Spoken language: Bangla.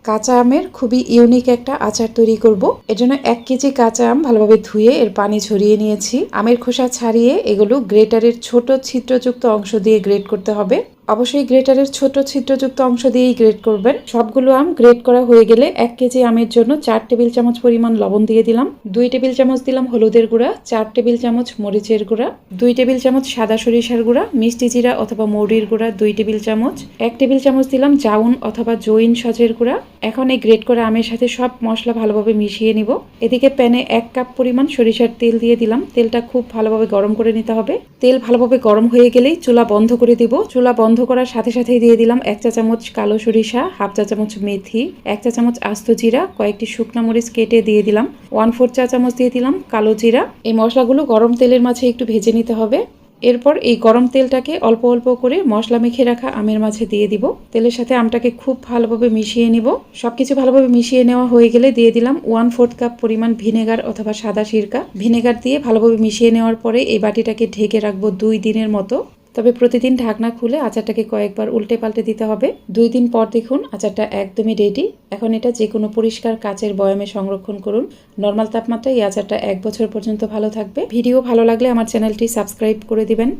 কাঁচা আমের খুবই ইউনিক একটা আচার তৈরি করব। এজন্য 1 কেজি কাঁচা আম ভালোভাবে ধুয়ে এর পানি ঝরিয়ে নিয়েছি। আমের খোসা ছাড়িয়ে এগুলো গ্রেটারের ছোট ছিদ্রযুক্ত অংশ দিয়ে গ্রেট করতে হবে। অবশ্যই গ্রেটারের ছোট ছিদ্রযুক্ত অংশ দিয়েই গ্রেট করবেন। সবগুলো আম গ্রেট করা হয়ে গেলে 1 কেজি আমের জন্য 4 টেবিল চামচ পরিমাণ লবণ দিয়ে দিলাম, 2 টেবিল চামচ দিলাম হলুদের গুঁড়া, 4 টেবিল চামচ মরিচের গুঁড়া, 2 টেবিল চামচ সাদা সরিষার গুঁড়া, মিষ্টি জিরা অথবা মৌরির গুঁড়া 2 টেবিল চামচ, 1 টেবিল চামচ দিলাম জাউন অথবা জৈন সজের গুঁড়া। এখন এই গ্রেট করা আমের সাথে সব মশলা ভালোভাবে মিশিয়ে নিব। এদিকে প্যানে 1 কাপ পরিমাণ সরিষার তেল দিয়ে দিলাম। তেলটা খুব ভালোভাবে গরম করে নিতে হবে। তেল ভালোভাবে গরম হয়ে গেলেই চুলা বন্ধ করে দিব। চুলা বন্ধ করার সাথে সাথেই দিয়ে দিলাম 1 চা চামচ কালো সরিষা, হাফ চা চামচ মেথি, 1 চা চামচ আস্ত জিরা, কয়েকটি শুকনা মরিচ কেটে দিয়ে দিলাম, 1/4 চা চামচ দিয়ে দিলাম কালো জিরা। এই মশলাগুলো গরম তেলের মাঝে একটু ভেজে নিতে হবে। এরপর এই গরম তেলটাকে অল্প অল্প করে মশলা মেখে রাখা আমের মাঝে দিয়ে দিব। তেলের সাথে আমটাকে খুব ভালোভাবে মিশিয়ে নিব। সবকিছু ভালোভাবে মিশিয়ে নেওয়া হয়ে গেলে দিয়ে দিলাম 1/4 কাপ পরিমাণ ভিনেগার অথবা সাদা সিরকা। ভিনেগার দিয়ে ভালোভাবে মিশিয়ে নেওয়ার পরে এই বাটিটাকে ঢেকে রাখবো 2 দিনের মতো। তবে প্রতিদিন ঢাকনা খুলে আচারটাকে কয়েকবার উল্টে পাল্টে দিতে হবে। 2 দিন পর দেখুন আচারটা একদমই রেডি। এখন এটা যে কোনো পরিষ্কার কাচের বয়ামে সংরক্ষণ করুন। নর্মাল তাপমাত্রায় এই আচারটা 1 বছর পর্যন্ত ভালো থাকবে। ভিডিও ভালো লাগলে আমার চ্যানেলটি সাবস্ক্রাইব করে দিবেন।